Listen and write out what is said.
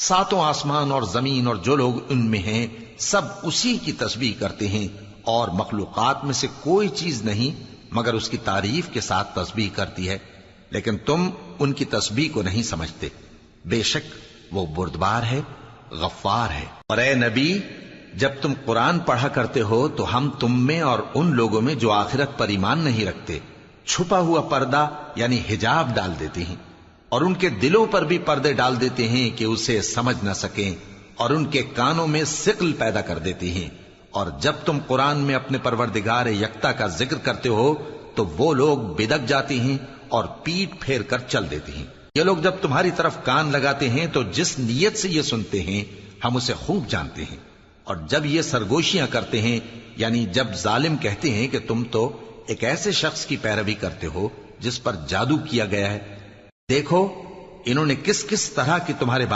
सातों आसमान और जमीन और जो लोग उनमें हैं सब उसी की तस्बीह करते हैं, और मखलूकात में से कोई चीज नहीं मगर उसकी तारीफ के साथ तस्बीह करती है, लेकिन तुम उनकी तस्बीह को नहीं समझते। बेशक वो बुर्दबार है, गफ्फार है। और ए नबी, जब तुम कुरान पढ़ा करते हो तो हम तुम में और उन लोगों में जो आखिरत पर ईमान नहीं रखते छुपा हुआ पर्दा यानी हिजाब डाल देते हैं, और उनके दिलों पर भी पर्दे डाल देते हैं कि उसे समझ न सकें, और उनके कानों में सिक्ल पैदा कर देते हैं। और जब तुम कुरान में अपने परवरदिगार यक्ता का जिक्र करते हो तो वो लोग बिदक जाते हैं और पीठ फेर कर चल देते हैं। ये लोग जब तुम्हारी तरफ कान लगाते हैं तो जिस नीयत से ये सुनते हैं हम उसे खूब जानते हैं, और जब ये सरगोशियां करते हैं यानी जब जालिम कहते हैं कि तुम तो एक ऐसे शख्स की पैरवी करते हो जिस पर जादू किया गया है, देखो इन्होंने किस किस तरह की तुम्हारे